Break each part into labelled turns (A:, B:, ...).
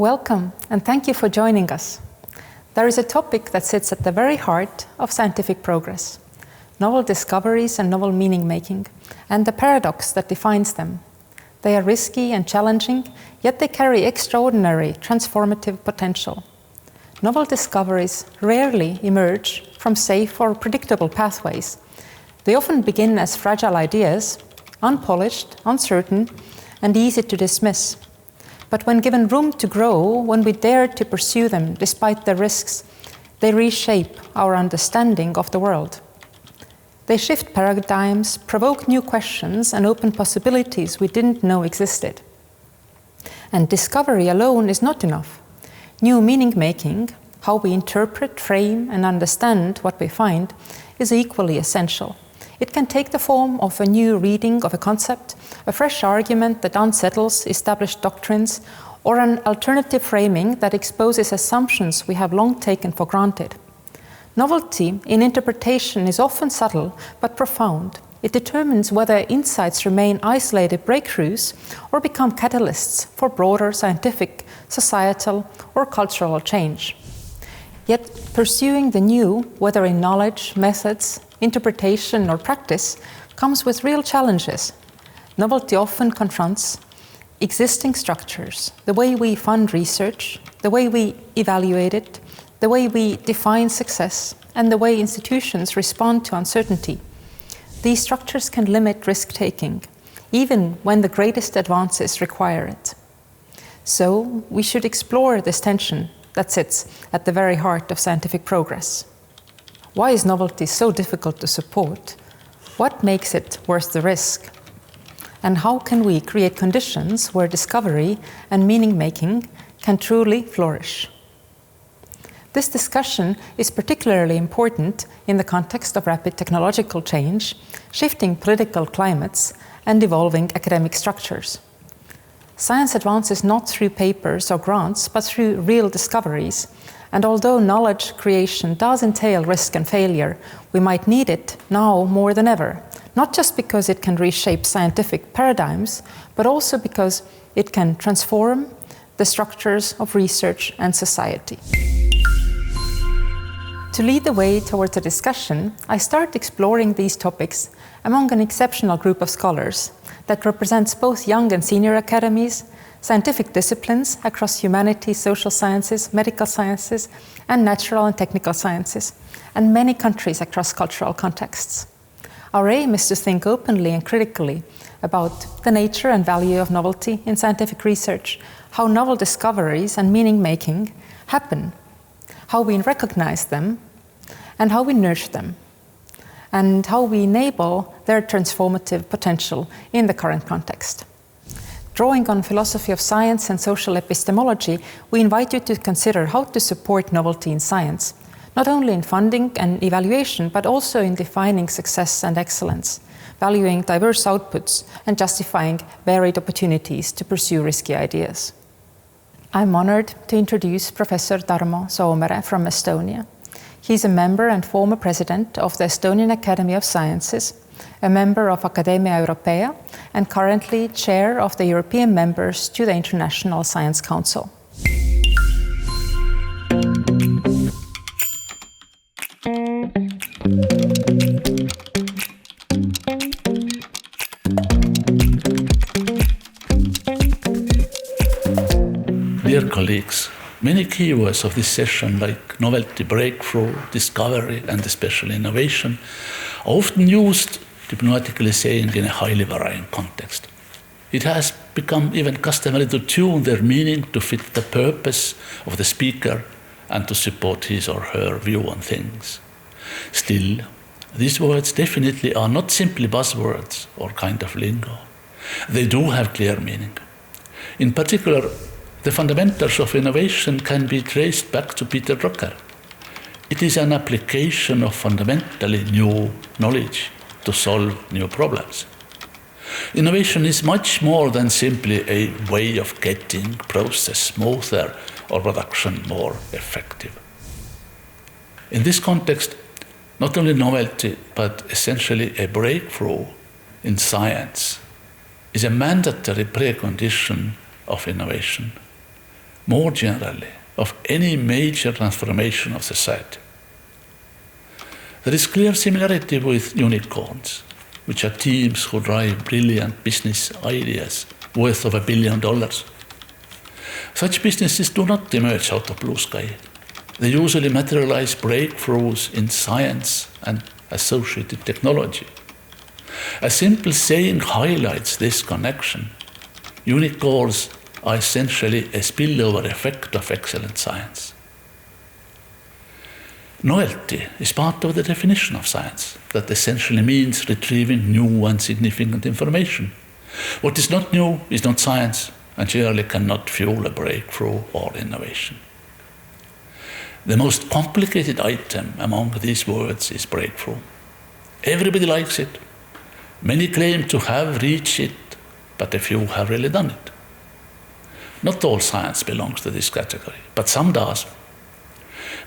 A: Welcome, and thank you for joining us. There is a topic that sits at the very heart of scientific progress: novel discoveries and novel meaning-making, and the paradox that defines them. They are risky and challenging, yet they carry extraordinary transformative potential. Novel discoveries rarely emerge from safe or predictable pathways. They often begin as fragile ideas, unpolished, uncertain, and easy to dismiss. But when given room to grow, when we dare to pursue them despite the risks, they reshape our understanding of the world. They shift paradigms, provoke new questions, and open possibilities we didn't know existed. And discovery alone is not enough. New meaning-making, how we interpret, frame, and understand what we find, is equally essential. It can take the form of a new reading of a concept, a fresh argument that unsettles established doctrines, or an alternative framing that exposes assumptions we have long taken for granted. Novelty in interpretation is often subtle but profound. It determines whether insights remain isolated breakthroughs or become catalysts for broader scientific, societal, or cultural change. Yet pursuing the new, whether in knowledge, methods, interpretation, or practice, comes with real challenges. Novelty often confronts existing structures, the way we fund research, the way we evaluate it, the way we define success, and the way institutions respond to uncertainty. These structures can limit risk-taking, even when the greatest advances require it. So we should explore this tension that sits at the very heart of scientific progress. Why is novelty so difficult to support? What makes it worth the risk? And how can we create conditions where discovery and meaning-making can truly flourish? This discussion is particularly important in the context of rapid technological change, shifting political climates, and evolving academic structures. Science advances not through papers or grants, but through real discoveries. And although knowledge creation does entail risk and failure, we might need it now more than ever, not just because it can reshape scientific paradigms, but also because it can transform the structures of research and society. To lead the way towards a discussion, I start exploring these topics among an exceptional group of scholars that represents both young and senior academies, scientific disciplines across humanities, social sciences, medical sciences, and natural and technical sciences, and many countries across cultural contexts. Our aim is to think openly and critically about the nature and value of novelty in scientific research, how novel discoveries and meaning-making happen, how we recognize them, and how we nurture them, and how we enable their transformative potential in the current context. Drawing on philosophy of science and social epistemology, we invite you to consider how to support novelty in science, not only in funding and evaluation, but also in defining success and excellence, valuing diverse outputs, and justifying varied opportunities to pursue risky ideas. I'm honored to introduce Professor Tarmo Soomere from Estonia. He's a member and former president of the Estonian Academy of Sciences, a member of Academia Europaea, and currently chair of the European members to the International Science Council.
B: Dear colleagues, many keywords of this session, like novelty, breakthrough, discovery, and especially innovation, are often used, diplomatically saying, in a highly varying context. It has become even customary to tune their meaning to fit the purpose of the speaker and to support his or her view on things. Still, these words definitely are not simply buzzwords or kind of lingo. They do have clear meaning. In particular, the fundamentals of innovation can be traced back to Peter Drucker. It is an application of fundamentally new knowledge to solve new problems. Innovation is much more than simply a way of getting process smoother or production more effective. In this context, not only novelty, but essentially a breakthrough in science is a mandatory precondition of innovation. more generally, of any major transformation of society. There is clear similarity with unicorns, which are teams who drive brilliant business ideas worth of $1 billion. Such businesses do not emerge out of blue sky. They usually materialize breakthroughs in science and associated technology. A simple saying highlights this connection. Unicorns are essentially a spillover effect of excellent science. Novelty is part of the definition of science. That essentially means retrieving new and significant information. What is not new is not science, and generally cannot fuel a breakthrough or innovation. The most complicated item among these words is breakthrough. Everybody likes it. Many claim to have reached it, but a few have really done it. Not all science belongs to this category, but some does.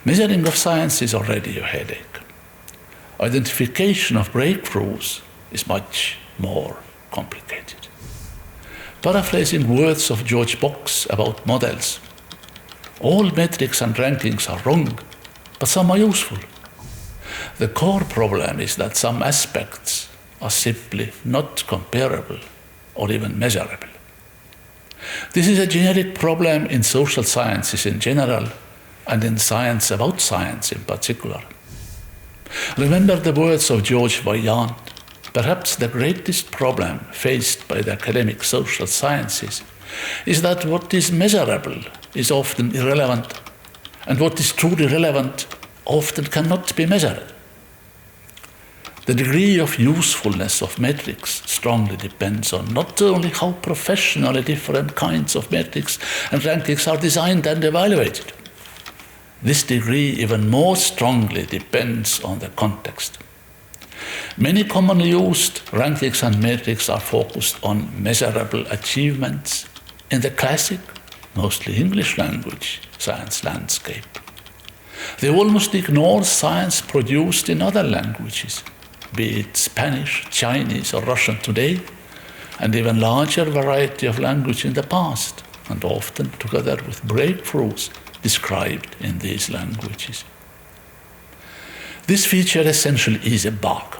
B: Measuring of science is already a headache. Identification of breakthroughs is much more complicated. Paraphrasing words of George Box about models, all metrics and rankings are wrong, but some are useful. The core problem is that some aspects are simply not comparable or even measurable. This is a generic problem in social sciences in general and in science about science in particular. Remember the words of George Vaillant. Perhaps the greatest problem faced by the academic social sciences is that what is measurable is often irrelevant, and what is truly relevant often cannot be measured. The degree of usefulness of metrics strongly depends on not only how professionally different kinds of metrics and rankings are designed and evaluated. This degree even more strongly depends on the context. Many commonly used rankings and metrics are focused on measurable achievements in the classic, mostly English language, science landscape. They almost ignore science produced in other languages, be it Spanish, Chinese, or Russian today, and even larger variety of language in the past, and often together with breakthroughs described in these languages. This feature essentially is a bug.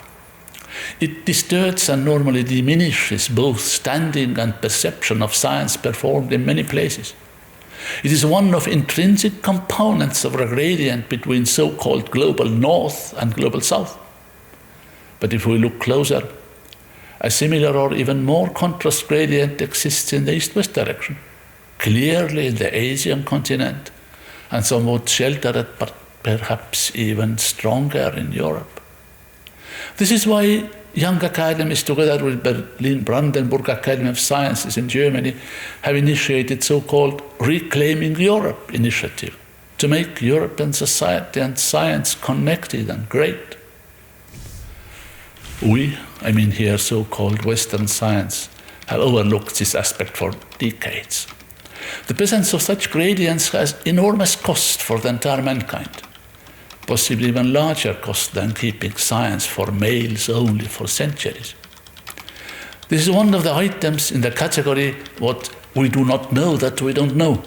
B: It distorts and normally diminishes both standing and perception of science performed in many places. It is one of intrinsic components of a gradient between so-called global north and global south. But if we look closer, a similar or even more contrast gradient exists in the east-west direction, clearly in the Asian continent, and somewhat sheltered but perhaps even stronger in Europe. This is why young academies, together with Berlin-Brandenburg Academy of Sciences in Germany, have initiated so-called Reclaiming Europe initiative to make European society and science connected and great. We, I mean here so-called Western science, have overlooked this aspect for decades. The presence of such gradients has enormous cost for the entire mankind, possibly even larger cost than keeping science for males only for centuries. This is one of the items in the category what we do not know that we don't know.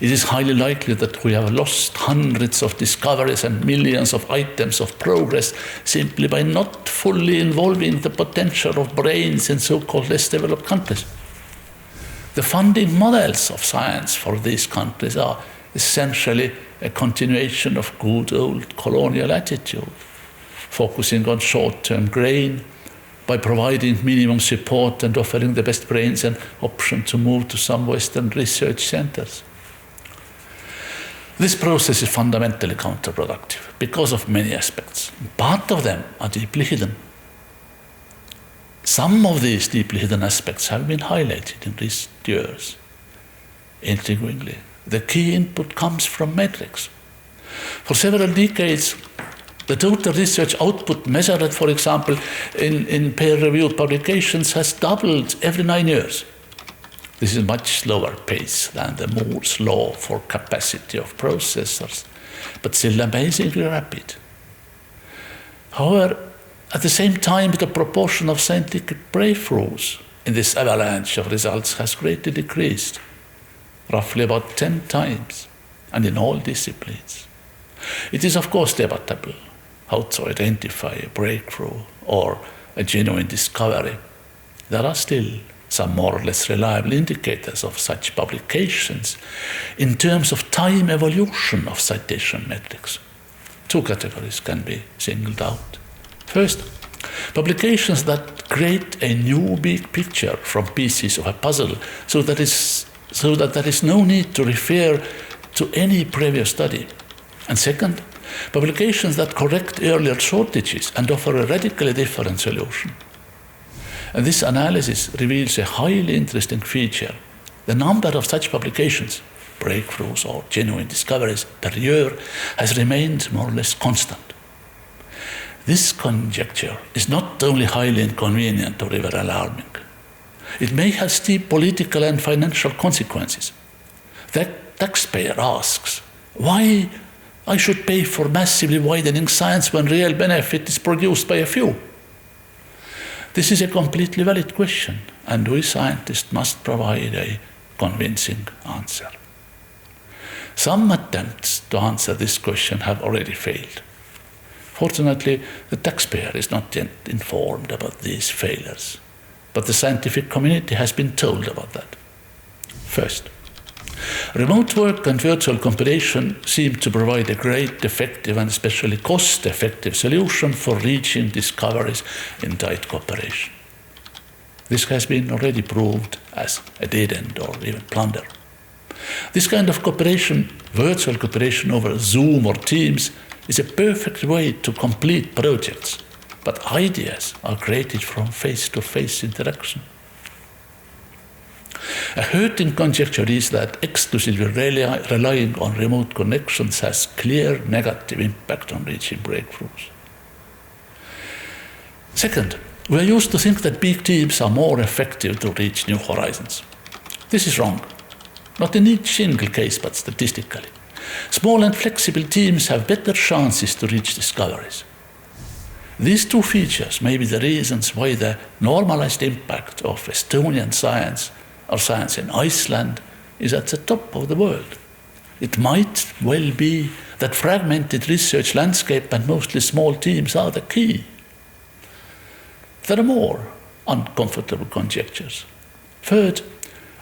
B: It is highly likely that we have lost hundreds of discoveries and millions of items of progress simply by not fully involving the potential of brains in so-called less developed countries. The funding models of science for these countries are essentially a continuation of good old colonial attitude, focusing on short-term gain by providing minimum support and offering the best brains an option to move to some Western research centers. This process is fundamentally counterproductive because of many aspects. Part of them are deeply hidden. Some of these deeply hidden aspects have been highlighted in recent years. Intriguingly, the key input comes from metrics. For several decades, the total research output measured, for example, in peer-reviewed publications has doubled every 9 years. This is a much slower pace than the Moore's law for capacity of processors, but still amazingly rapid. However, at the same time, the proportion of scientific breakthroughs in this avalanche of results has greatly decreased. roughly about 10 times, and in all disciplines. It is of course debatable how to identify a breakthrough or a genuine discovery. There are still some more or less reliable indicators of such publications in terms of time evolution of citation metrics. Two categories can be singled out. First, publications that create a new big picture from pieces of a puzzle so that there is no need to refer to any previous study. And second, publications that correct earlier shortages and offer a radically different solution. And this analysis reveals a highly interesting feature. The number of such publications, breakthroughs or genuine discoveries per year, has remained more or less constant. This conjecture is not only highly inconvenient or even alarming. It may have steep political and financial consequences. The taxpayer asks, why I should pay for massively widening science when real benefit is produced by a few? This is a completely valid question, and we scientists must provide a convincing answer. Some attempts to answer this question have already failed. Fortunately, the taxpayer is not yet informed about these failures, but the scientific community has been told about that. First, remote work and virtual compilation seem to provide a great, effective, and especially cost-effective solution for reaching discoveries in tight cooperation. This has been already proved as a dead end or even blunder. This kind of cooperation, virtual cooperation over Zoom or Teams, is a perfect way to complete projects, but ideas are created from face-to-face interaction. A hurting conjecture is that exclusively relying on remote connections has clear negative impact on reaching breakthroughs. Second, we are used to think that big teams are more effective to reach new horizons. This is wrong, not in each single case, but statistically. Small and flexible teams have better chances to reach discoveries. These two features may be the reasons why the normalized impact of Estonian science or science in Iceland is at the top of the world. It might well be that fragmented research landscape and mostly small teams are the key. There are more uncomfortable conjectures. Third,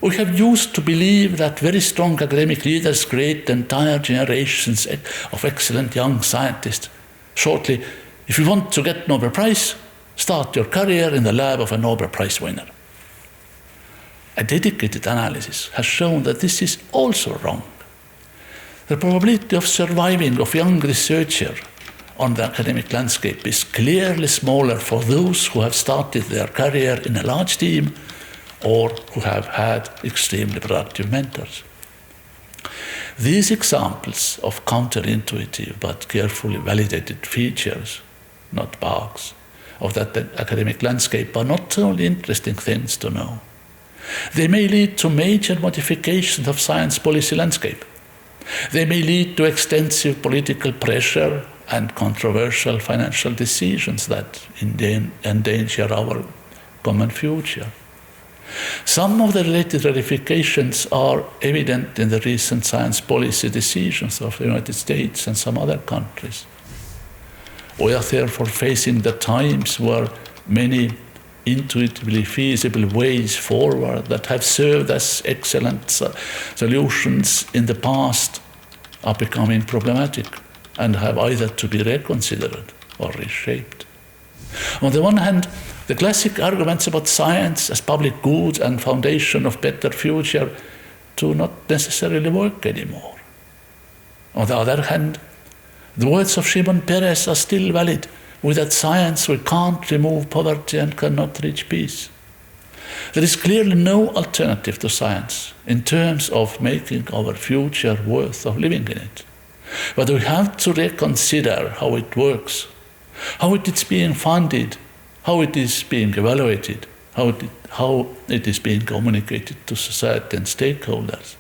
B: we have used to believe that very strong academic leaders create entire generations of excellent young scientists. Shortly, if you want to get Nobel Prize, start your career in the lab of a Nobel Prize winner. A dedicated analysis has shown that this is also wrong. The probability of surviving of young researcher on the academic landscape is clearly smaller for those who have started their career in a large team or who have had extremely productive mentors. These examples of counterintuitive but carefully validated features, not bugs, of that academic landscape are not only interesting things to know. They may lead to major modifications of science policy landscape. They may lead to extensive political pressure and controversial financial decisions that endanger our common future. Some of the related ramifications are evident in the recent science policy decisions of the United States and some other countries. We are therefore facing the times where many intuitively feasible ways forward that have served as excellent solutions in the past are becoming problematic and have either to be reconsidered or reshaped. On the one hand, the classic arguments about science as public good and foundation of better future do not necessarily work anymore. On the other hand, the words of Shimon Peres are still valid. Without science, we can't remove poverty and cannot reach peace. There is clearly no alternative to science in terms of making our future worth of living in it. But we have to reconsider how it works, how it is being funded, how it is being evaluated, how it is being communicated to society and stakeholders.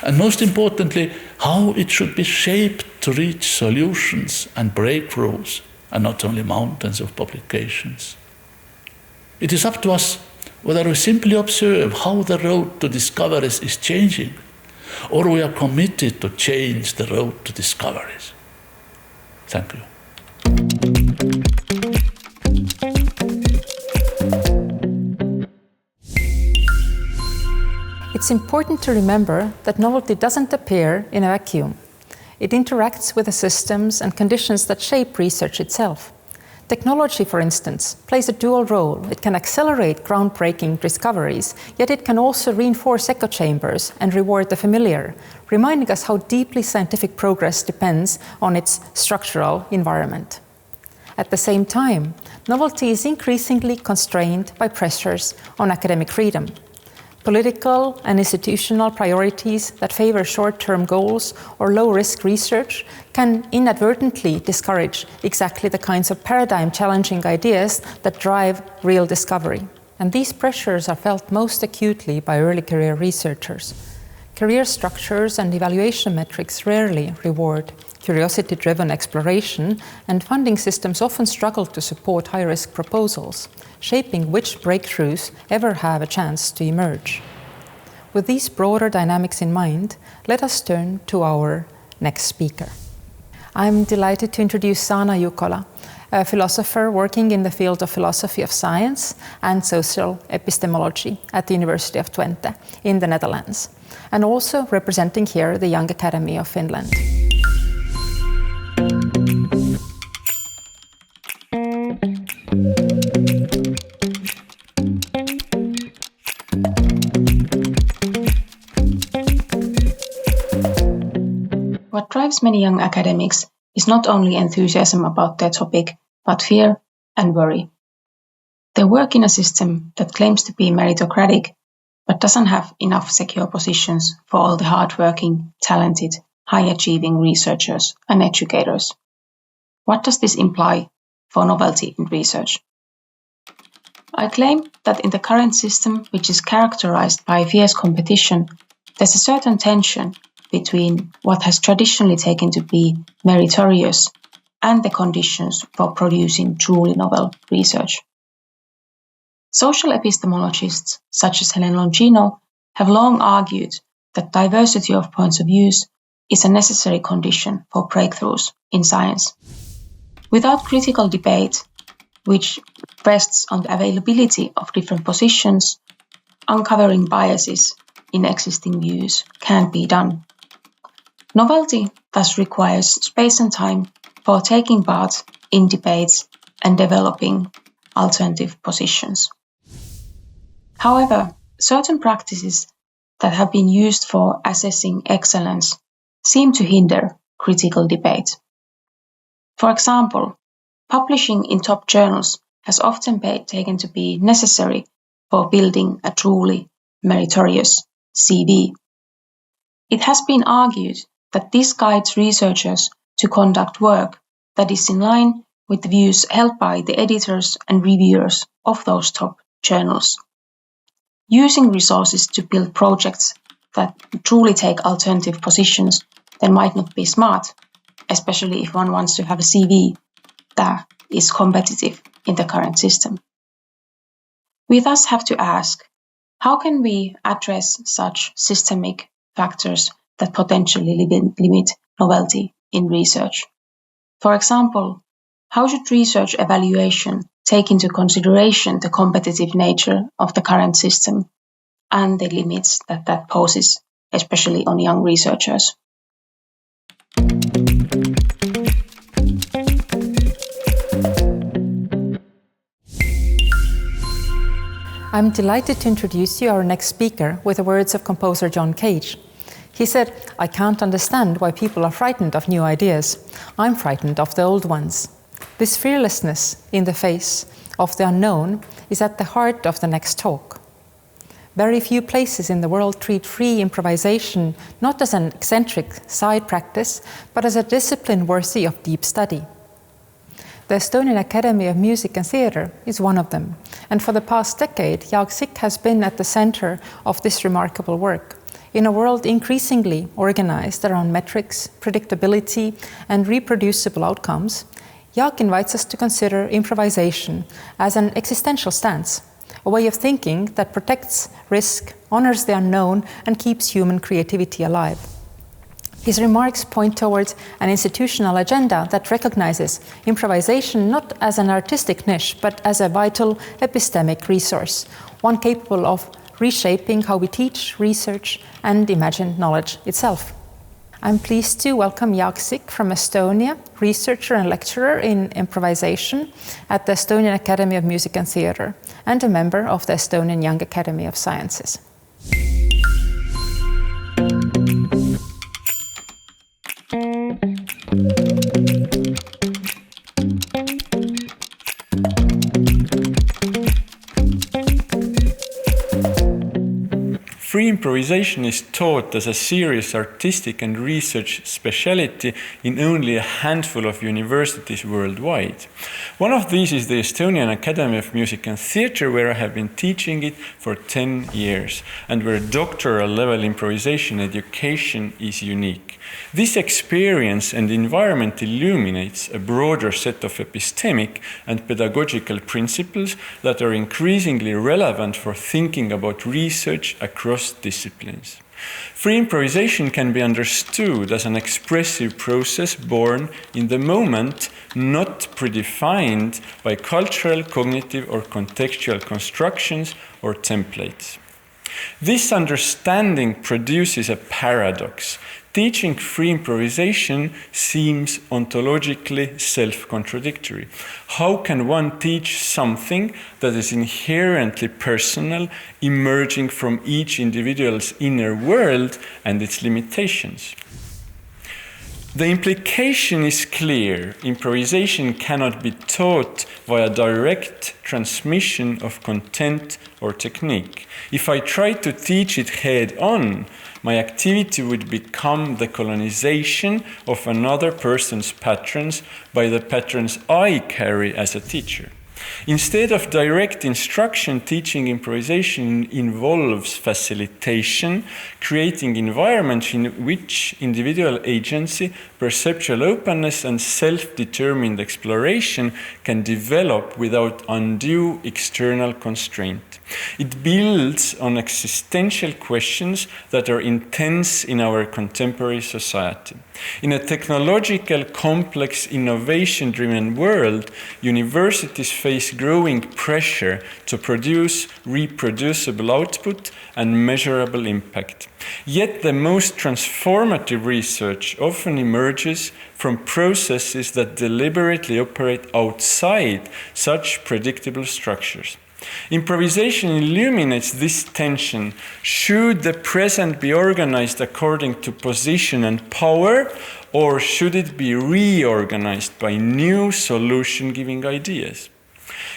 B: And most importantly, how it should be shaped to reach solutions and breakthroughs, and not only mountains of publications. It is up to us whether we simply observe how the road to discoveries is changing, or we are committed to change the road to discoveries. Thank you.
A: It's important to remember that novelty doesn't appear in a vacuum. It interacts with the systems and conditions that shape research itself. Technology, for instance, plays a dual role. It can accelerate groundbreaking discoveries, yet it can also reinforce echo chambers and reward the familiar, reminding us how deeply scientific progress depends on its structural environment. At the same time, novelty is increasingly constrained by pressures on academic freedom. Political and institutional priorities that favor short-term goals or low-risk research can inadvertently discourage exactly the kinds of paradigm-challenging ideas that drive real discovery. And these pressures are felt most acutely by early career researchers. Career structures and evaluation metrics rarely reward curiosity-driven exploration, and funding systems often struggle to support high-risk proposals, shaping which breakthroughs ever have a chance to emerge. With these broader dynamics in mind, let us turn to our next speaker. I'm delighted to introduce Saana Jukola, a philosopher working in the field of philosophy of science and social epistemology at the University of Twente in the Netherlands, and also representing here the Young Academy of Finland.
C: What drives many young academics is not only enthusiasm about their topic, but fear and worry. They work in a system that claims to be meritocratic, but doesn't have enough secure positions for all the hard-working, talented, high-achieving researchers and educators. What does this imply for novelty in research? I claim that in the current system, which is characterized by fierce competition, there's a certain tension between what has traditionally taken to be meritorious and the conditions for producing truly novel research. Social epistemologists such as Helen have long argued that diversity of points of view is a necessary condition for breakthroughs in science. Without critical debate, which rests on the availability of different positions, uncovering biases in existing views can't be done. Novelty thus requires space and time for taking part in debates and developing alternative positions. However, certain practices that have been used for assessing excellence seem to hinder critical debate. For example, publishing in top journals has often been taken to be necessary for building a truly meritorious CV. It has been argued that this guides researchers to conduct work that is in line with the views held by the editors and reviewers of those top journals. Using resources to build projects that truly take alternative positions then might not be smart, especially if one wants to have a CV that is competitive in the current system. We thus have to ask, how can we address such systemic factors that potentially limit novelty in research? For example, how should research evaluation take into consideration the competitive nature of the current system and the limits that poses, especially on young researchers?
A: I'm delighted to introduce you our next speaker with the words of composer John Cage. He said, "I can't understand why people are frightened of new ideas. I'm frightened of the old ones." This fearlessness in the face of the unknown is at the heart of the next talk. Very few places in the world treat free improvisation not as an eccentric side practice, but as a discipline worthy of deep study. The Estonian Academy of Music and Theatre is one of them, and for the past decade, Jaak has been at the center of this remarkable work. In a world increasingly organized around metrics, predictability, and reproducible outcomes, Jaak invites us to consider improvisation as an existential stance, a way of thinking that protects risk, honors the unknown, and keeps human creativity alive. His remarks point towards an institutional agenda that recognizes improvisation not as an artistic niche, but as a vital epistemic resource, one capable of reshaping how we teach, research, and imagine knowledge itself. I'm pleased to welcome Jaak from Estonia, researcher and lecturer in improvisation at the Estonian Academy of Music and Theatre, and a member of the Estonian Young Academy of Sciences.
D: Free improvisation is taught as a serious artistic and research specialty in only a handful of universities worldwide. One of these is the Estonian Academy of Music and Theatre, where I have been teaching it for 10 years, and where doctoral level improvisation education is unique. This experience and environment illuminates a broader set of epistemic and pedagogical principles that are increasingly relevant for thinking about research across disciplines. Free improvisation can be understood as an expressive process born in the moment, not predefined by cultural, cognitive, or contextual constructions or templates. This understanding produces a paradox. Teaching free improvisation seems ontologically self-contradictory. How can one teach something that is inherently personal, emerging from each individual's inner world and its limitations? The implication is clear. Improvisation cannot be taught via direct transmission of content or technique. If I try to teach it head-on, my activity would become the colonization of another person's patterns by the patterns I carry as a teacher. Instead of direct instruction, teaching improvisation involves facilitation, creating environments in which individual agency, perceptual openness, and self-determined exploration can develop without undue external constraint. It builds on existential questions that are intense in our contemporary society. In a technological, complex, innovation-driven world, universities face growing pressure to produce reproducible output and measurable impact. Yet the most transformative research often emerges from processes that deliberately operate outside such predictable structures. Improvisation illuminates this tension. Should the present be organized according to position and power, or should it be reorganized by new solution-giving ideas?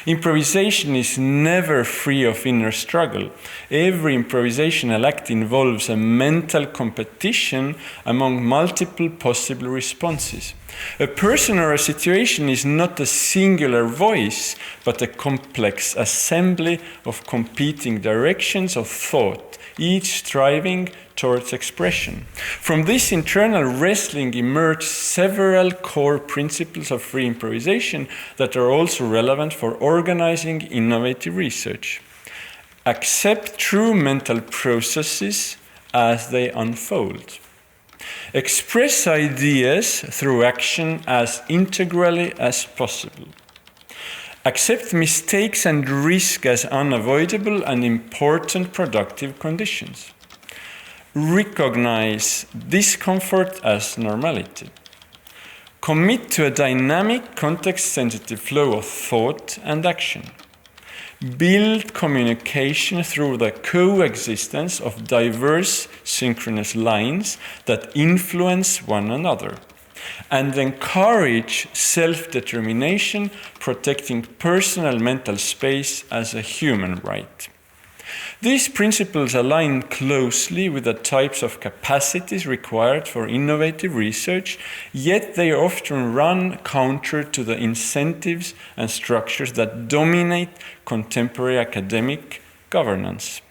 D: Improvisation is never free of inner struggle. Every improvisational act involves a mental competition among multiple possible responses. A person or a situation is not a singular voice, but a complex assembly of competing directions of thought, each striving towards expression. From this internal wrestling emerge several core principles of free improvisation that are also relevant for organizing innovative research. Accept true mental processes as they unfold. Express ideas through action as integrally as possible. Accept mistakes and risk as unavoidable and important productive conditions. Recognize discomfort as normality. Commit to a dynamic, context-sensitive flow of thought and action. Build communication through the coexistence of diverse synchronous lines that influence one another. And encourage self-determination, protecting personal mental space as a human right. These principles align closely with the types of capacities required for innovative research, yet they often run counter to the incentives and structures that dominate contemporary academic governance.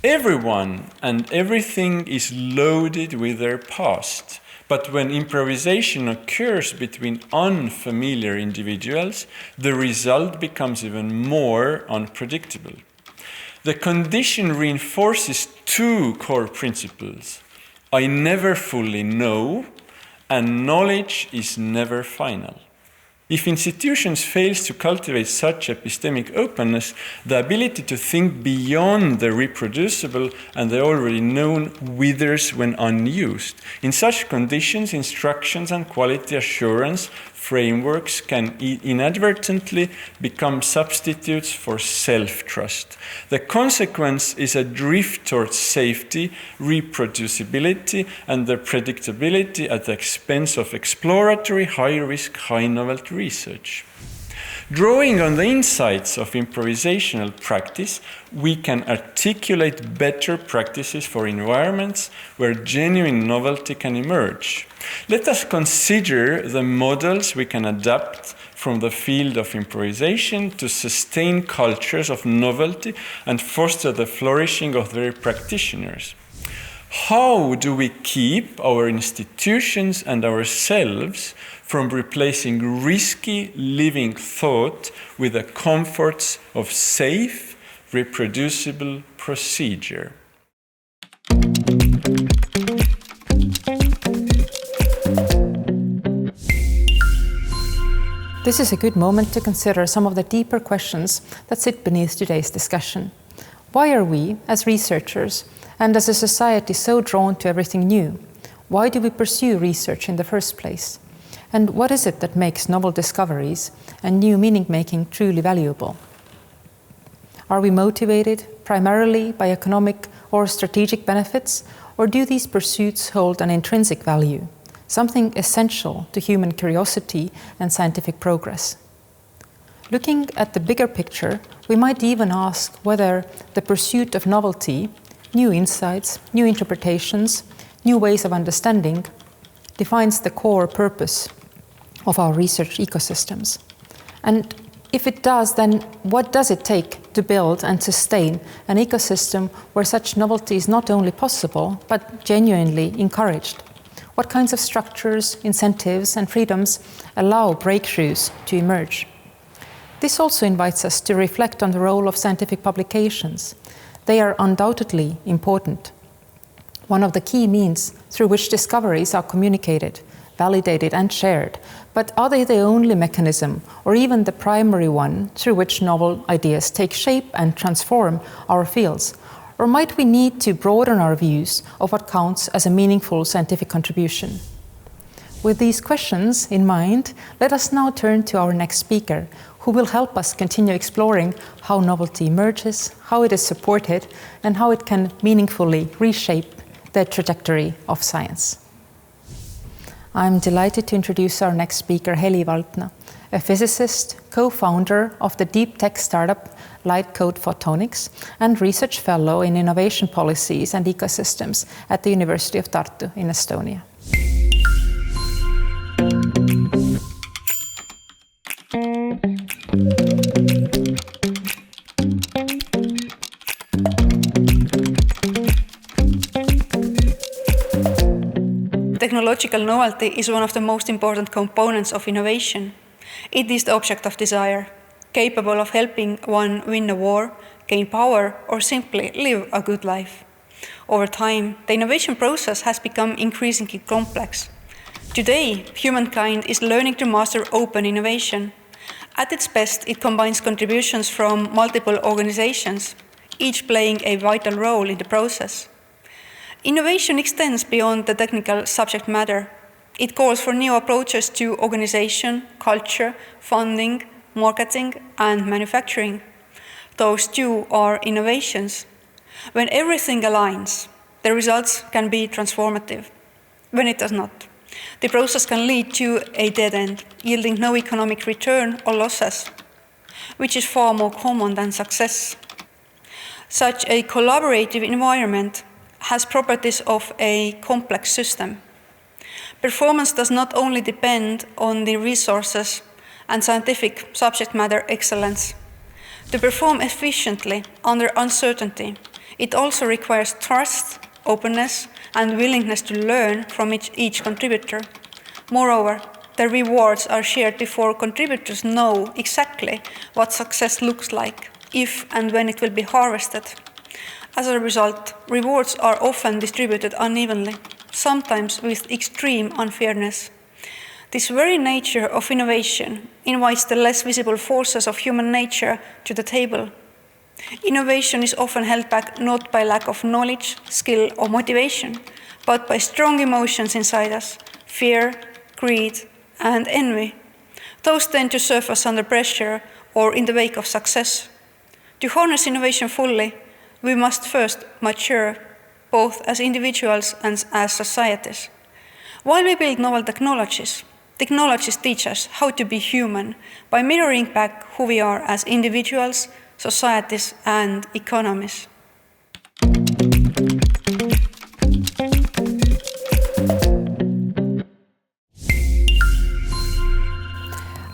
D: Everyone and everything is loaded with their past, But when improvisation occurs between unfamiliar individuals, the result becomes even more unpredictable. The condition reinforces two core principles. I never fully know, and knowledge is never final. If institutions fail to cultivate such epistemic openness, the ability to think beyond the reproducible and the already known withers when unused. In such conditions, instructions and quality assurance frameworks can inadvertently become substitutes for self-trust. The consequence is a drift towards safety, reproducibility, and the predictability at the expense of exploratory, high-risk, high-novelty research. Drawing on the insights of improvisational practice, we can articulate better practices for environments where genuine novelty can emerge. Let us consider the models we can adapt from the field of improvisation to sustain cultures of novelty and foster the flourishing of their practitioners. How do we keep our institutions and ourselves from replacing risky living thought with the comforts of safe, reproducible procedure?
A: This is a good moment to consider some of the deeper questions that sit beneath today's discussion. Why are we, as researchers, and as a society so drawn to everything new? Why do we pursue research in the first place? And what is it that makes novel discoveries and new meaning-making truly valuable? Are we motivated primarily by economic or strategic benefits, or do these pursuits hold an intrinsic value, something essential to human curiosity and scientific progress? Looking at the bigger picture, we might even ask whether the pursuit of novelty, new insights, new interpretations, new ways of understanding defines the core purpose of our research ecosystems. And if it does, then what does it take to build and sustain an ecosystem where such novelty is not only possible, but genuinely encouraged? What kinds of structures, incentives, and freedoms allow breakthroughs to emerge? This also invites us to reflect on the role of scientific publications. They are undoubtedly important. One of the key means through which discoveries are communicated, validated, and shared. But are they the only mechanism, or even the primary one, through which novel ideas take shape and transform our fields? Or might we need to broaden our views of what counts as a meaningful scientific contribution? With these questions in mind, let us now turn to our next speaker, who will help us continue exploring how novelty emerges, how it is supported, and how it can meaningfully reshape the trajectory of science. I'm delighted to introduce our next speaker, Heli Valtna, a physicist, co-founder of the deep tech startup Light Code Photonics, and research fellow in innovation policies and ecosystems at the University of Tartu in Estonia.
E: Technological novelty is one of the most important components of innovation. It is the object of desire, capable of helping one win a war, gain power, or simply live a good life. Over time, the innovation process has become increasingly complex. Today, humankind is learning to master open innovation. At its best, it combines contributions from multiple organizations, each playing a vital role in the process. Innovation extends beyond the technical subject matter. It calls for new approaches to organization, culture, funding, marketing, and manufacturing. Those two are innovations. When everything aligns, the results can be transformative. When it does not, the process can lead to a dead end, yielding no economic return or losses, which is far more common than success. Such a collaborative environment has properties of a complex system. Performance does not only depend on the resources and scientific subject matter excellence. To perform efficiently under uncertainty, it also requires trust, openness, and willingness to learn from each contributor. Moreover, the rewards are shared before contributors know exactly what success looks like, if and when it will be harvested. As a result, rewards are often distributed unevenly, sometimes with extreme unfairness. This very nature of innovation invites the less visible forces of human nature to the table. Innovation is often held back not by lack of knowledge, skill, or motivation, but by strong emotions inside us: fear, greed, and envy. Those tend to surface under pressure or in the wake of success. To harness innovation fully, we must first mature, both as individuals and as societies. While we build novel technologies, technologies teach us how to be human by mirroring back who we are as individuals, societies, and economies.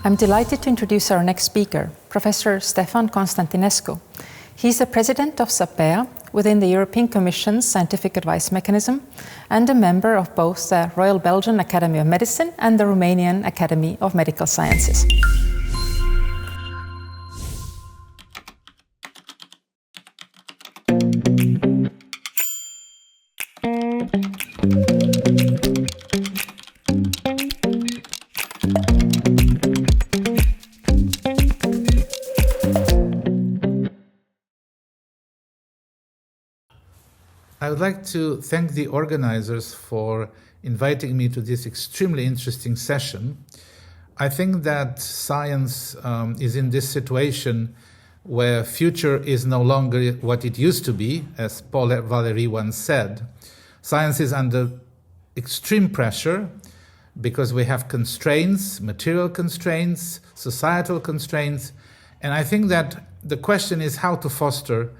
A: I'm delighted to introduce our next speaker, Professor Stefan Constantinescu. He's the president of Europaea within the European Commission's Scientific Advice Mechanism and a member of both the Royal Belgian Academy of Medicine and the Romanian Academy of Medical Sciences.
F: I would like to thank the organizers for inviting me to this extremely interesting session. I think that science is in this situation where future is no longer what it used to be, as Paul Valéry once said. Science is under extreme pressure because we have constraints, material constraints, societal constraints, and I think that the question is how to foster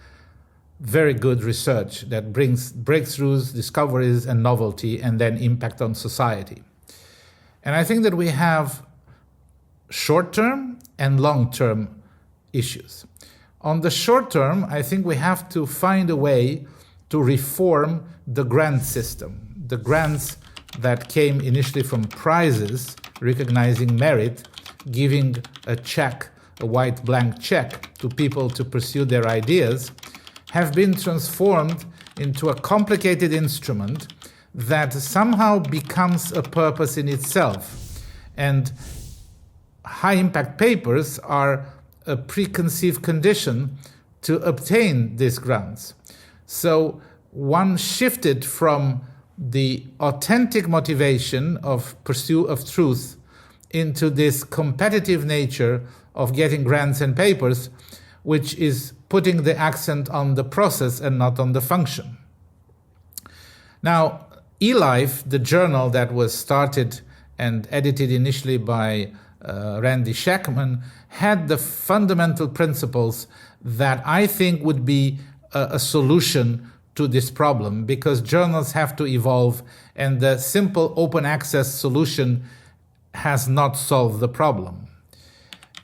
F: very good research that brings breakthroughs, discoveries, and novelty, and then impact on society. And I think that we have short-term and long-term issues. On the short term, I think we have to find a way to reform the grant system. The grants that came initially from prizes, recognizing merit, giving a check, a white blank check to people to pursue their ideas, have been transformed into a complicated instrument that somehow becomes a purpose in itself. And high-impact papers are a preconceived condition to obtain these grants. So one shifted from the authentic motivation of pursuit of truth into this competitive nature of getting grants and papers, which is putting the accent on the process and not on the function. Now, eLife, the journal that was started and edited initially by Randy Shackman, had the fundamental principles that I think would be a solution to this problem, because journals have to evolve and the simple open access solution has not solved the problem.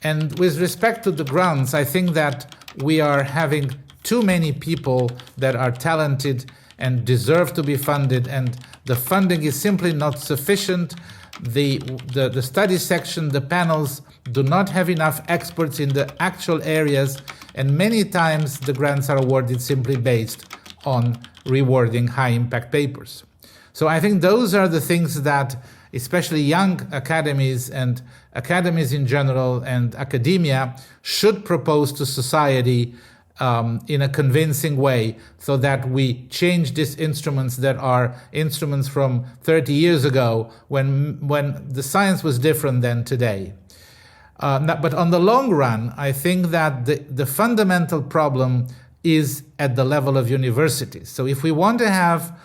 F: And with respect to the grants, I think that we are having too many people that are talented and deserve to be funded, and the funding is simply not sufficient. The study section, the panels, do not have enough experts in the actual areas, and many times the grants are awarded simply based on rewarding high-impact papers. So I think those are the things that especially young academies and academies in general and academia should propose to society in a convincing way, so that we change these instruments that are instruments from 30 years ago when the science was different than today. But on the long run, I think that the fundamental problem is at the level of universities. So if we want to have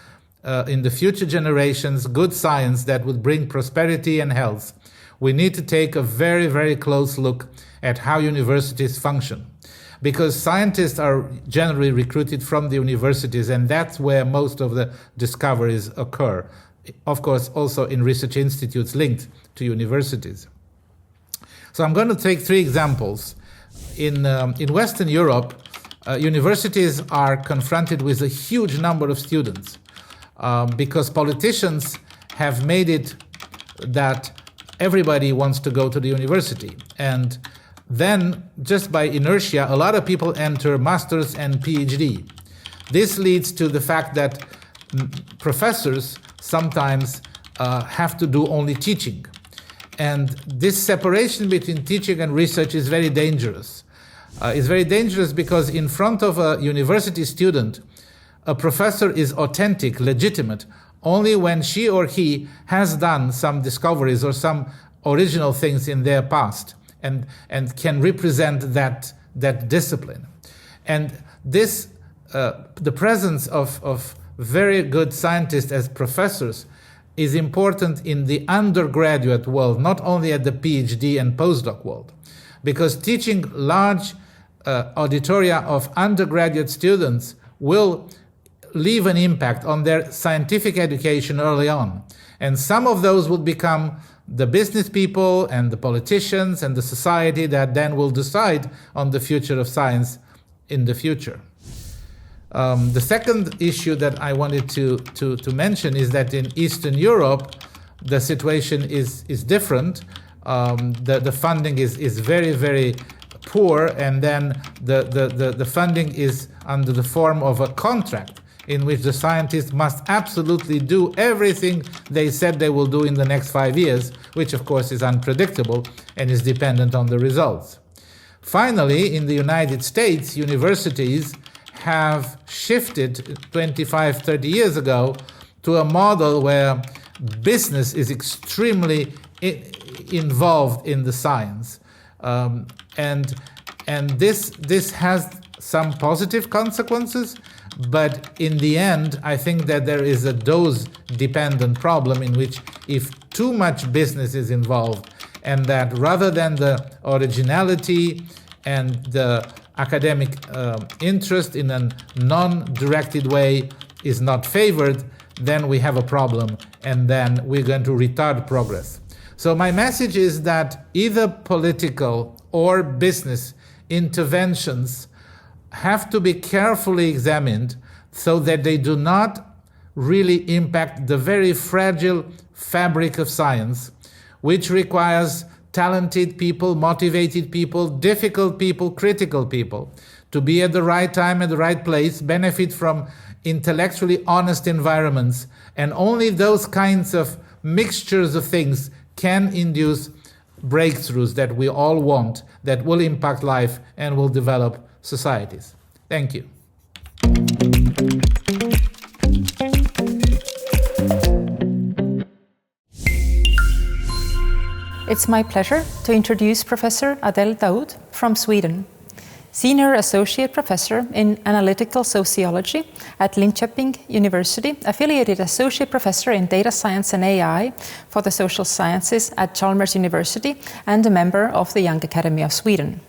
F: in the future generations good science that would bring prosperity and health, we need to take a very, very close look at how universities function. Because scientists are generally recruited from the universities, and that's where most of the discoveries occur. Of course, also in research institutes linked to universities. So I'm going to take three examples. In Western Europe, universities are confronted with a huge number of students. because politicians have made it that everybody wants to go to the university. And then, just by inertia, a lot of people enter masters and PhD. This leads to the fact that professors sometimes have to do only teaching. And this separation between teaching and research is very dangerous. It's very dangerous because in front of a university student, a professor is authentic, legitimate, only when she or he has done some discoveries or some original things in their past and can represent that discipline. And this, the presence of very good scientists as professors is important in the undergraduate world, not only at the PhD and postdoc world, because teaching large auditoria of undergraduate students will leave an impact on their scientific education early on. And some of those will become the business people and the politicians and the society that then will decide on the future of science in the future. The second issue that I wanted to mention is that in Eastern Europe, the situation is different. The funding is very, very poor, and then the funding is under the form of a contract in which the scientists must absolutely do everything they said they will do in the next 5 years, which of course is unpredictable and is dependent on the results. Finally, in the United States, universities have shifted 25, 30 years ago to a model where business is extremely involved in the science. And this has some positive consequences, but in the end, I think that there is a dose-dependent problem in which if too much business is involved, and that rather than the originality and the academic interest in a non-directed way is not favored, then we have a problem, and then we're going to retard progress. So my message is that either political or business interventions have to be carefully examined so that they do not really impact the very fragile fabric of science, which requires talented people, motivated people, difficult people, critical people, to be at the right time, at the right place, benefit from intellectually honest environments, and only those kinds of mixtures of things can induce breakthroughs that we all want, that will impact life and will develop societies. Thank you.
A: It's my pleasure to introduce Professor Adel Daoud from Sweden, Senior Associate Professor in Analytical Sociology at Linköping University, Affiliated Associate Professor in Data Science and AI for the Social Sciences at Chalmers University, and a member of the Young Academy of Sweden.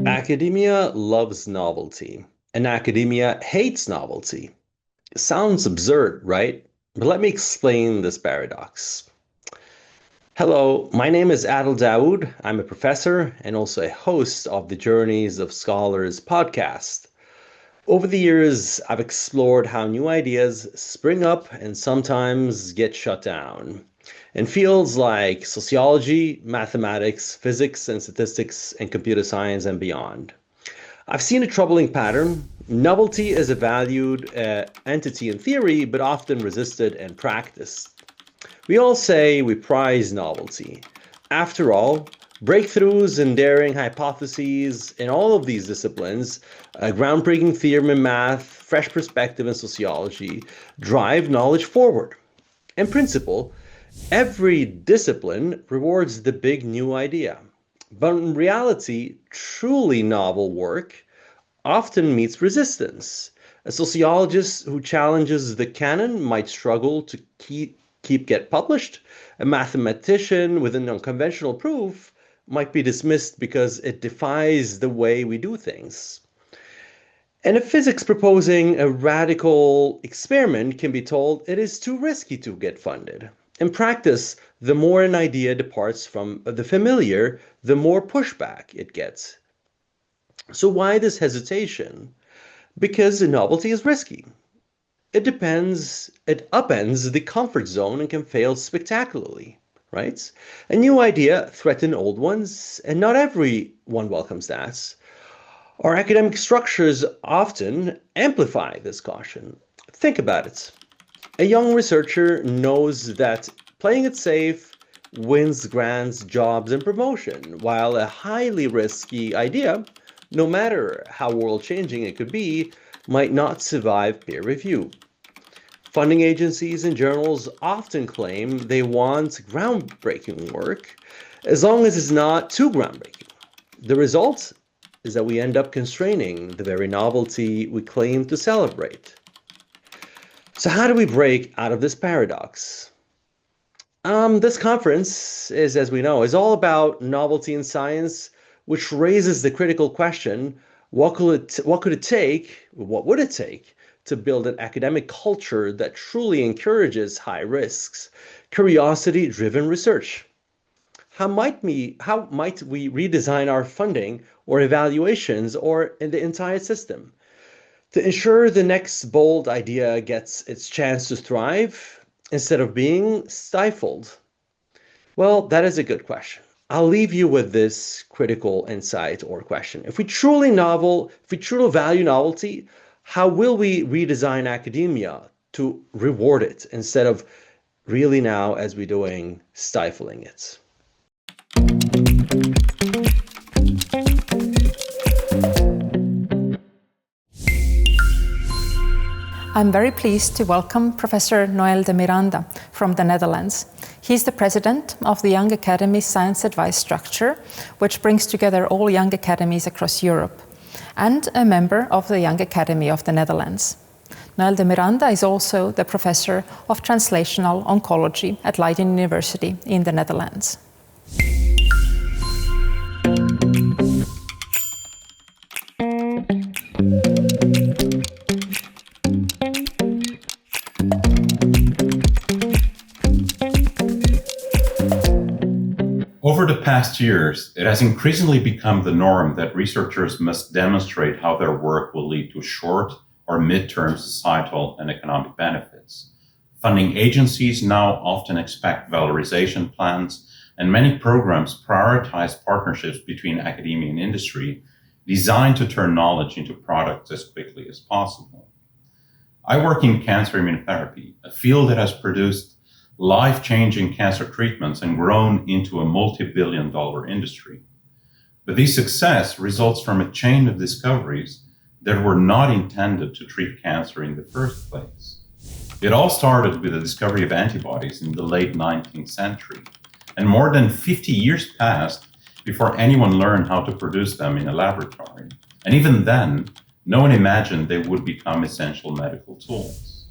G: Academia loves novelty, and academia hates novelty. Sounds absurd, right? But let me explain this paradox. Hello, my name is Adel Daoud. I'm a professor and also a host of the Journeys of Scholars podcast. Over the years, I've explored how new ideas spring up and sometimes get shut down in fields like sociology, mathematics, physics and statistics, and computer science and beyond. I've seen a troubling pattern. Novelty is a valued entity in theory, but often resisted in practice. We all say we prize novelty. After all, breakthroughs and daring hypotheses in all of these disciplines, a groundbreaking theorem in math, fresh perspective in sociology, drive knowledge forward. In principle, every discipline rewards the big new idea. But in reality, truly novel work often meets resistance. A sociologist who challenges the canon might struggle to get published. A mathematician with an unconventional proof might be dismissed because it defies the way we do things. And if physics proposing a radical experiment can be told it is too risky to get funded. In practice, the more an idea departs from the familiar, the more pushback it gets. So why this hesitation? Because the novelty is risky. It upends the comfort zone and can fail spectacularly, right? A new idea threatens old ones, and not everyone welcomes that. Our academic structures often amplify this caution. Think about it. A young researcher knows that playing it safe wins grants, jobs, and promotion, while a highly risky idea, no matter how world-changing it could be, might not survive peer review. Funding agencies and journals often claim they want groundbreaking work, as long as it's not too groundbreaking. The result is that we end up constraining the very novelty we claim to celebrate. So how do we break out of this paradox? This conference is, as we know, is all about novelty in science, which raises the critical question, what would it take to build an academic culture that truly encourages high risks, curiosity-driven research? How might we redesign our funding or evaluations or in the entire system to ensure the next bold idea gets its chance to thrive instead of being stifled? Well, that is a good question. I'll leave you with this critical insight or question. If we truly value novelty, how will we redesign academia to reward it instead of really now, as we're doing, stifling it?
A: I'm very pleased to welcome Professor Noël de Miranda from the Netherlands. He's the president of the Young Academies Science Advice Structure, which brings together all young academies across Europe, and a member of the Young Academy of the Netherlands. Noël de Miranda is also the professor of translational oncology at Leiden University in the Netherlands.
H: Over the past years, it has increasingly become the norm that researchers must demonstrate how their work will lead to short or mid-term societal and economic benefits. Funding agencies now often expect valorization plans, and many programs prioritize partnerships between academia and industry designed to turn knowledge into products as quickly as possible. I work in cancer immunotherapy, a field that has produced life-changing cancer treatments and grown into a multi-billion-dollar industry. But this success results from a chain of discoveries that were not intended to treat cancer in the first place. It all started with the discovery of antibodies in the late 19th century, and more than 50 years passed before anyone learned how to produce them in a laboratory. And even then, no one imagined they would become essential medical tools.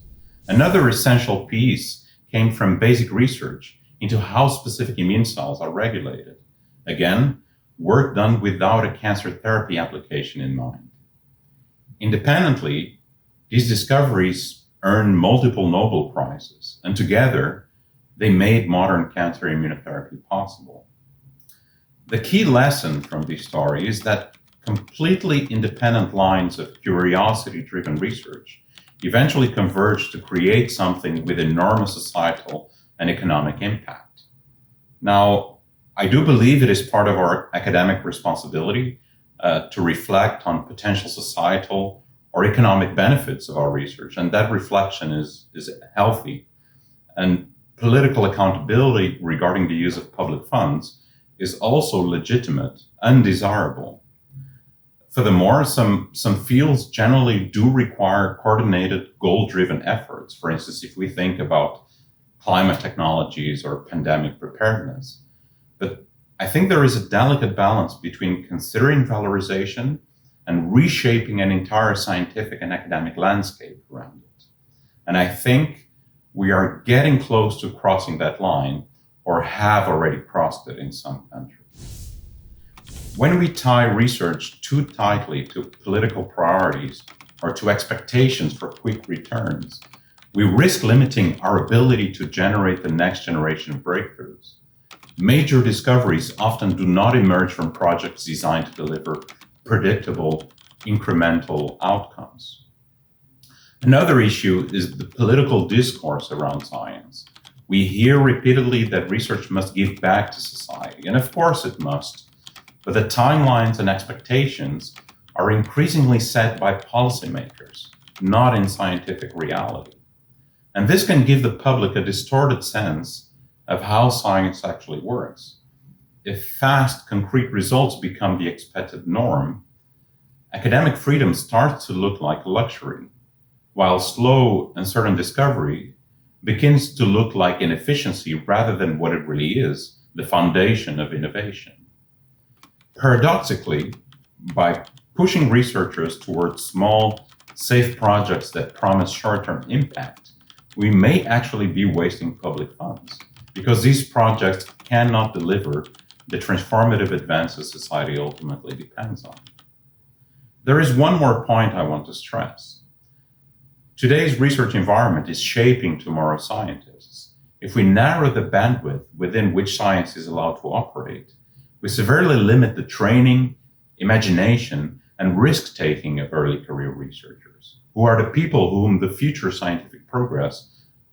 H: Another essential piece came from basic research into how specific immune cells are regulated. Again, work done without a cancer therapy application in mind. Independently, these discoveries earned multiple Nobel Prizes, and together they made modern cancer immunotherapy possible. The key lesson from this story is that completely independent lines of curiosity-driven research eventually converge to create something with enormous societal and economic impact. Now, I do believe it is part of our academic responsibility to reflect on potential societal or economic benefits of our research, and that reflection is healthy. And political accountability regarding the use of public funds is also legitimate and desirable. Furthermore, some fields generally do require coordinated, goal-driven efforts. For instance, if we think about climate technologies or pandemic preparedness. But I think there is a delicate balance between considering valorization and reshaping an entire scientific and academic landscape around it. And I think we are getting close to crossing that line, or have already crossed it in some countries. When we tie research too tightly to political priorities, or to expectations for quick returns, we risk limiting our ability to generate the next generation of breakthroughs. Major discoveries often do not emerge from projects designed to deliver predictable, incremental outcomes. Another issue is the political discourse around science. We hear repeatedly that research must give back to society, and of course it must, but the timelines and expectations are increasingly set by policymakers, not in scientific reality. And this can give the public a distorted sense of how science actually works. If fast, concrete results become the expected norm, academic freedom starts to look like luxury, while slow, uncertain discovery begins to look like inefficiency rather than what it really is, the foundation of innovation. Paradoxically, by pushing researchers towards small, safe projects that promise short-term impact, we may actually be wasting public funds, because these projects cannot deliver the transformative advances society ultimately depends on. There is one more point I want to stress. Today's research environment is shaping tomorrow's scientists. If we narrow the bandwidth within which science is allowed to operate, we severely limit the training, imagination, and risk-taking of early career researchers, who are the people whom the future scientific progress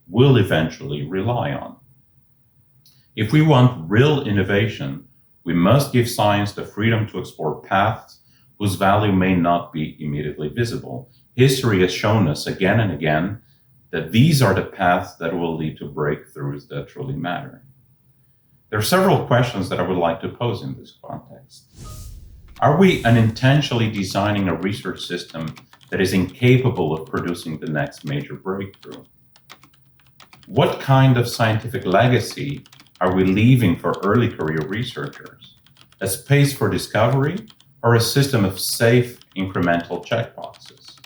H: will eventually rely on. If we want real innovation, we must give science the freedom to explore paths whose value may not be immediately visible. History has shown us again and again that these are the paths that will lead to breakthroughs that truly matter. There are several questions that I would like to pose in this context. Are we unintentionally designing a research system that is incapable of producing the next major breakthrough? What kind of scientific legacy are we leaving for early career researchers? A space for discovery or a system of safe, incremental checkboxes?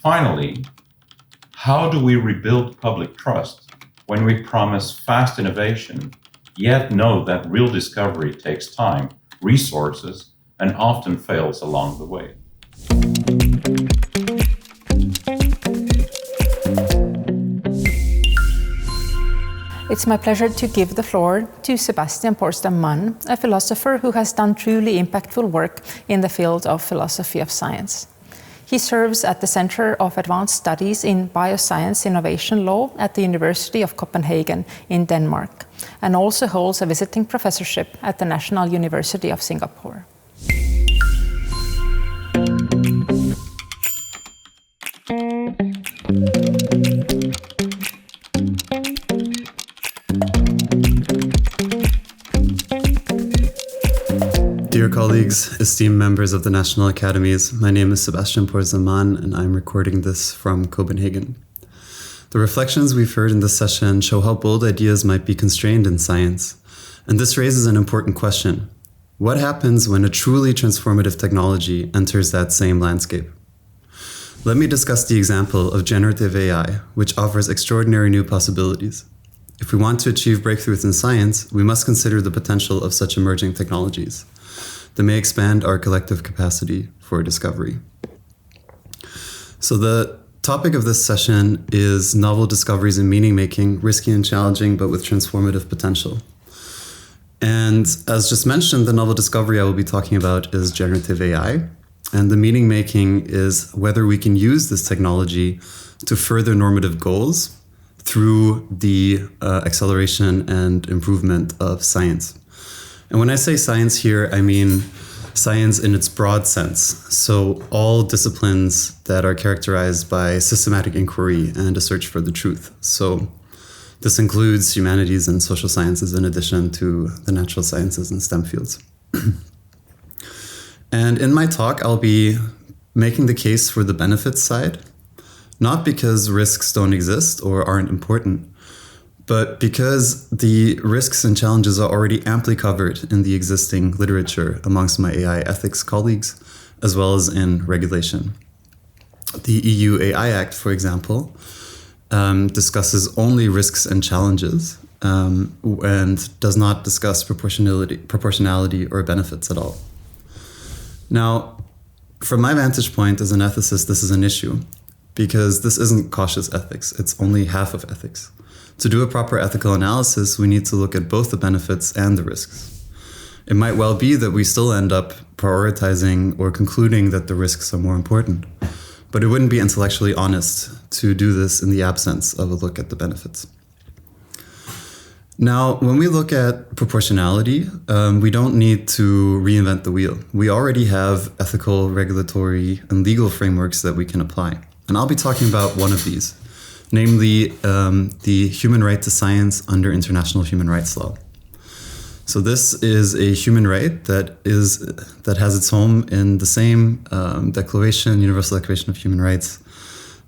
H: Finally, how do we rebuild public trust when we promise fast innovation, yet know that real discovery takes time, resources, and often fails along the way?
A: It's my pleasure to give the floor to Sebastian Porsdam-Mann, a philosopher who has done truly impactful work in the field of philosophy of science. He serves at the Center of Advanced Studies in Bioscience Innovation Law at the University of Copenhagen in Denmark, and also holds a visiting professorship at the National University of Singapore.
I: Dear colleagues, esteemed members of the National Academies, my name is Sebastian Porsdam-Mann and I'm recording this from Copenhagen. The reflections we've heard in this session show how bold ideas might be constrained in science. And this raises an important question. What happens when a truly transformative technology enters that same landscape? Let me discuss the example of generative AI, which offers extraordinary new possibilities. If we want to achieve breakthroughs in science, we must consider the potential of such emerging technologies. They may expand our collective capacity for discovery. So the topic of this session is novel discoveries in meaning making, risky and challenging, but with transformative potential. And as just mentioned, the novel discovery I will be talking about is generative AI. And the meaning making is whether we can use this technology to further normative goals through the acceleration and improvement of science. And when I say science here, I mean science in its broad sense. So all disciplines that are characterized by systematic inquiry and a search for the truth. So this includes humanities and social sciences in addition to the natural sciences and STEM fields. And in my talk, I'll be making the case for the benefits side, not because risks don't exist or aren't important, but because the risks and challenges are already amply covered in the existing literature amongst my AI ethics colleagues, as well as in regulation. The EU AI Act, for example, discusses only risks and challenges and does not discuss proportionality or benefits at all. Now, From my vantage point as an ethicist, this is an issue because this isn't cautious ethics. It's only half of ethics. To do a proper ethical analysis, we need to look at both the benefits and the risks. It might well be that we still end up prioritizing or concluding that the risks are more important, but it wouldn't be intellectually honest to do this in the absence of a look at the benefits. Now, when we look at proportionality, we don't need to reinvent the wheel. We already have ethical, regulatory, and legal frameworks that we can apply. And I'll be talking about one of these, namely the human right to science under international human rights law. So this is a human right that has its home in the same Universal Declaration of Human Rights,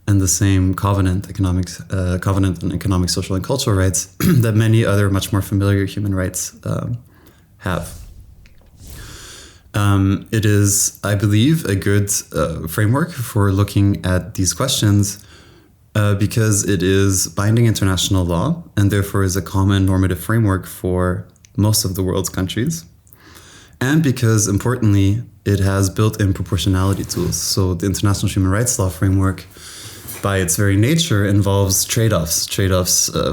I: and the same covenant on economic, social, and cultural rights that many other much more familiar human rights have. It is, I believe, a good framework for looking at these questions because it is binding international law and therefore is a common normative framework for most of the world's countries. And because, importantly, it has built-in proportionality tools. So the international human rights law framework, by its very nature, involves trade-offs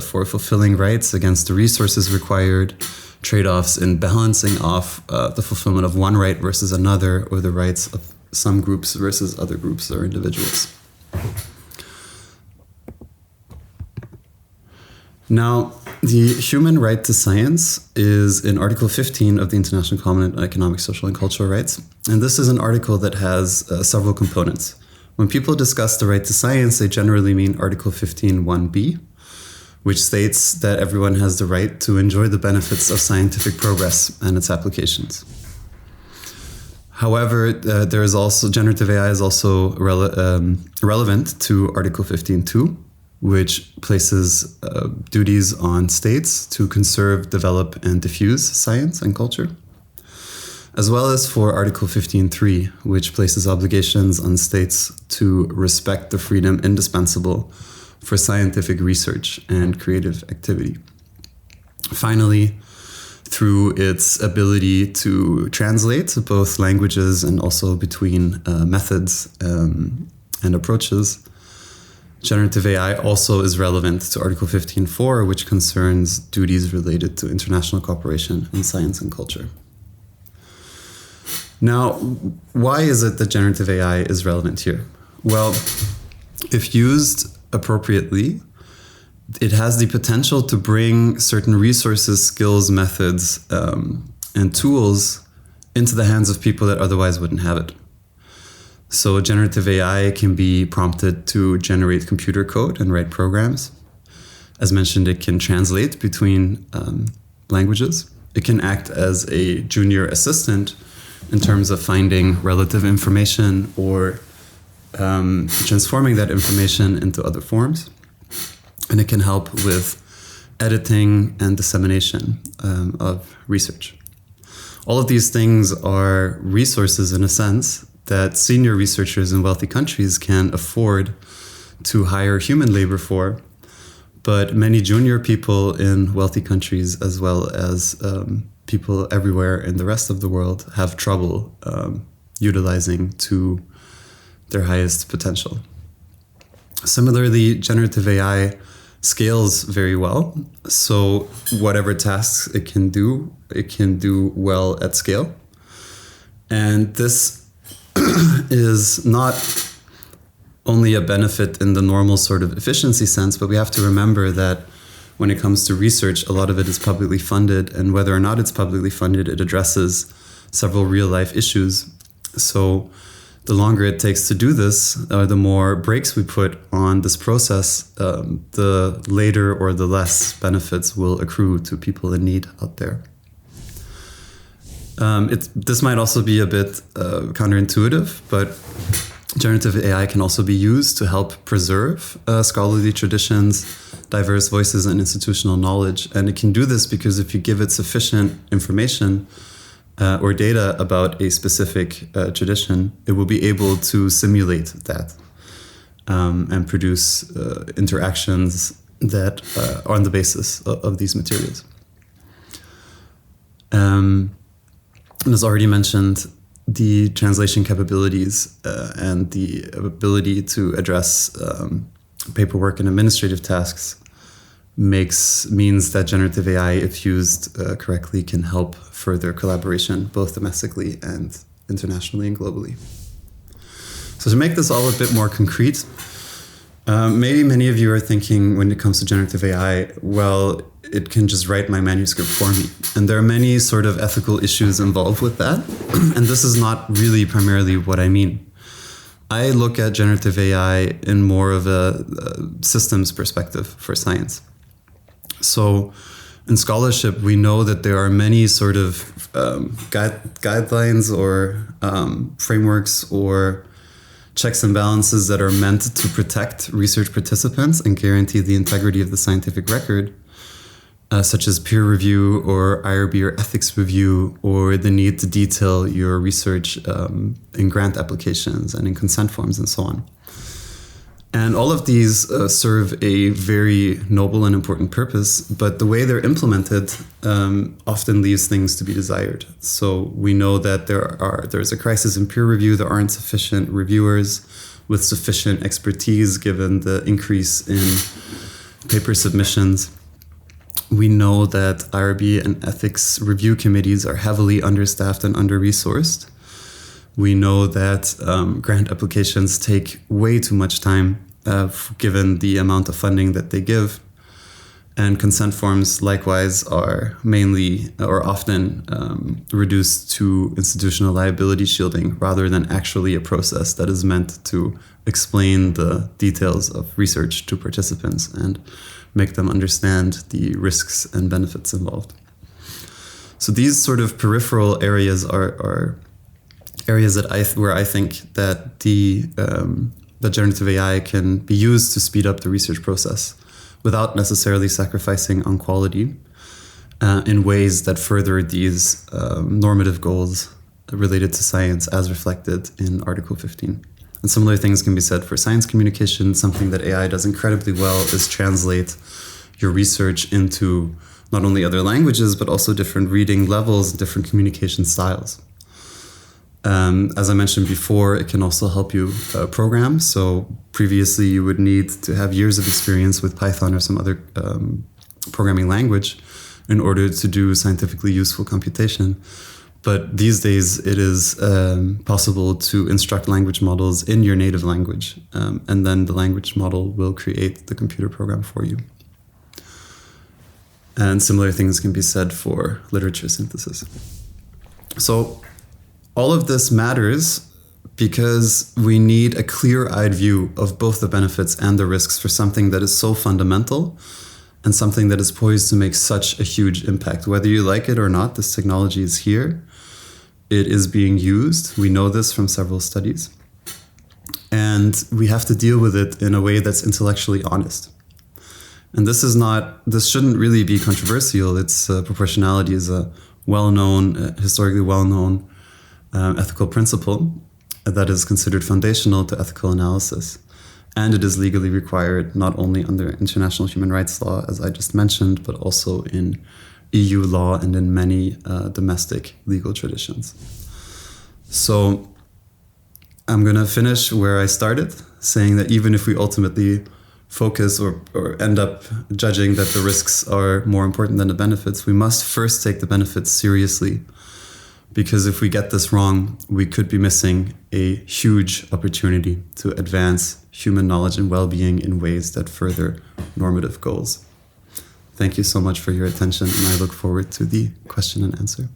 I: for fulfilling rights against the resources required, trade-offs in balancing off the fulfillment of one right versus another, or the rights of some groups versus other groups or individuals. Now, the human right to science is in Article 15 of the International Covenant on Economic, Social, and Cultural Rights. And this is an article that has several components. When people discuss the right to science, they generally mean Article 15(1)b, which states that everyone has the right to enjoy the benefits of scientific progress and its applications. However, there is also generative AI is also relevant to Article 15(2), which places duties on states to conserve, develop, and diffuse science and culture, as well as for Article 15(3), which places obligations on states to respect the freedom indispensable for scientific research and creative activity. Finally, through its ability to translate both languages and also between methods and approaches, generative AI also is relevant to Article 15(4), which concerns duties related to international cooperation in science and culture. Now, why is it that generative AI is relevant here? Well, if used appropriately, it has the potential to bring certain resources, skills, methods, and tools into the hands of people that otherwise wouldn't have it. So generative AI can be prompted to generate computer code and write programs. As mentioned, it can translate between languages. It can act as a junior assistant in terms of finding relative information or transforming that information into other forms. And it can help with editing and dissemination of research. All of these things are resources, in a sense, that senior researchers in wealthy countries can afford to hire human labor for, but many junior people in wealthy countries, as well as people everywhere in the rest of the world, have trouble utilizing to their highest potential. Similarly, generative AI scales very well. So whatever tasks it can do well at scale. And this is not only a benefit in the normal sort of efficiency sense, but we have to remember that when it comes to research, a lot of it is publicly funded, and whether or not it's publicly funded, it addresses several real-life issues. So the longer it takes to do this, the more brakes we put on this process, the later or the less benefits will accrue to people in need out there. This might also be a bit counterintuitive, but generative AI can also be used to help preserve scholarly traditions, diverse voices, and institutional knowledge. And it can do this because if you give it sufficient information or data about a specific tradition, it will be able to simulate that and produce interactions that are on the basis of these materials. And as already mentioned, the translation capabilities and the ability to address paperwork and administrative tasks means that generative AI, if used correctly, can help further collaboration, both domestically and internationally and globally. So to make this all a bit more concrete, maybe many of you are thinking when it comes to generative AI, well, it can just write my manuscript for me. And there are many sort of ethical issues involved with that. And this is not really primarily what I mean. I look at generative AI in more of a systems perspective for science. So in scholarship, we know that there are many sort of guidelines or frameworks or checks and balances that are meant to protect research participants and guarantee the integrity of the scientific record, such as peer review or IRB or ethics review, or the need to detail your research in grant applications and in consent forms and so on. And all of these serve a very noble and important purpose, but the way they're implemented often leaves things to be desired. So we know that there's a crisis in peer review. There aren't sufficient reviewers with sufficient expertise given the increase in paper submissions. We know that IRB and ethics review committees are heavily understaffed and under-resourced. We know that grant applications take way too much time given the amount of funding that they give. And consent forms likewise are mainly or often reduced to institutional liability shielding rather than actually a process that is meant to explain the details of research to participants and make them understand the risks and benefits involved. So these sort of peripheral areas are areas where I think that the generative AI can be used to speed up the research process without necessarily sacrificing on quality in ways that further these normative goals related to science as reflected in Article 15. And similar things can be said for science communication. Something that AI does incredibly well is translate your research into not only other languages, but also different reading levels, different communication styles. As I mentioned before, it can also help you program. So previously you would need to have years of experience with Python or some other programming language in order to do scientifically useful computation. But these days it is possible to instruct language models in your native language, and then the language model will create the computer program for you. And similar things can be said for literature synthesis. So all of this matters because we need a clear-eyed view of both the benefits and the risks for something that is so fundamental and something that is poised to make such a huge impact. Whether you like it or not, this technology is here. It is being used. We know this from several studies. And we have to deal with it in a way that's intellectually honest. And this shouldn't really be controversial. It's proportionality is a historically well-known ethical principle that is considered foundational to ethical analysis. And it is legally required not only under international human rights law, as I just mentioned, but also in EU law and in many domestic legal traditions. So I'm going to finish where I started, saying that even if we ultimately focus or end up judging that the risks are more important than the benefits, we must first take the benefits seriously. Because if we get this wrong, we could be missing a huge opportunity to advance human knowledge and well-being in ways that further normative goals. Thank you so much for your attention, and I look forward to the question and answer.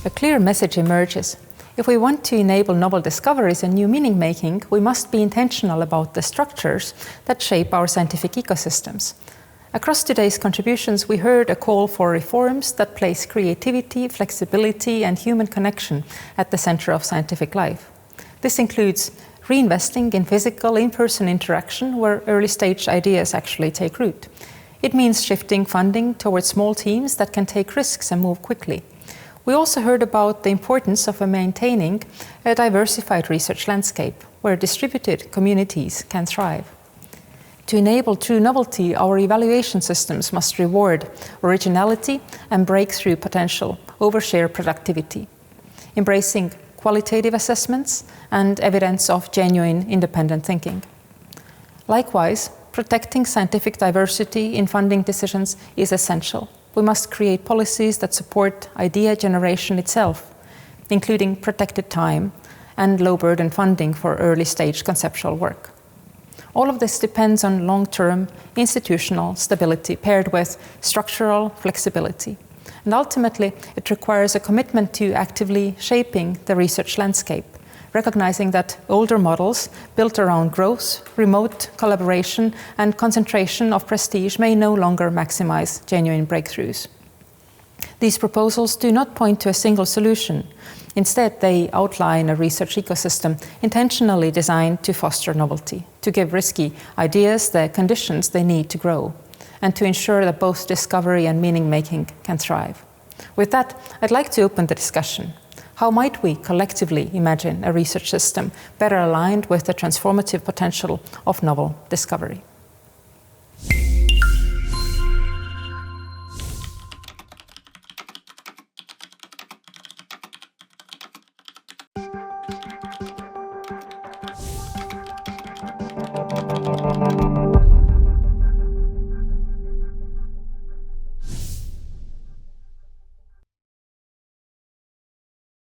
A: A clear message emerges. If we want to enable novel discoveries and new meaning-making, we must be intentional about the structures that shape our scientific ecosystems. Across today's contributions, we heard a call for reforms that place creativity, flexibility, and human connection at the center of scientific life. This includes reinvesting in physical, in-person interaction where early-stage ideas actually take root. It means shifting funding towards small teams that can take risks and move quickly. We also heard about the importance of maintaining a diversified research landscape where distributed communities can thrive. To enable true novelty, our evaluation systems must reward originality and breakthrough potential over sheer productivity, embracing qualitative assessments and evidence of genuine independent thinking. Likewise, protecting scientific diversity in funding decisions is essential. We must create policies that support idea generation itself, including protected time and low-burden funding for early-stage conceptual work. All of this depends on long-term institutional stability paired with structural flexibility. And ultimately, it requires a commitment to actively shaping the research landscape, recognizing that older models built around growth, remote collaboration, and concentration of prestige may no longer maximize genuine breakthroughs. These proposals do not point to a single solution. Instead, they outline a research ecosystem intentionally designed to foster novelty, to give risky ideas the conditions they need to grow, and to ensure that both discovery and meaning-making can thrive. With that, I'd like to open the discussion. How might we collectively imagine a research system better aligned with the transformative potential of novel discovery?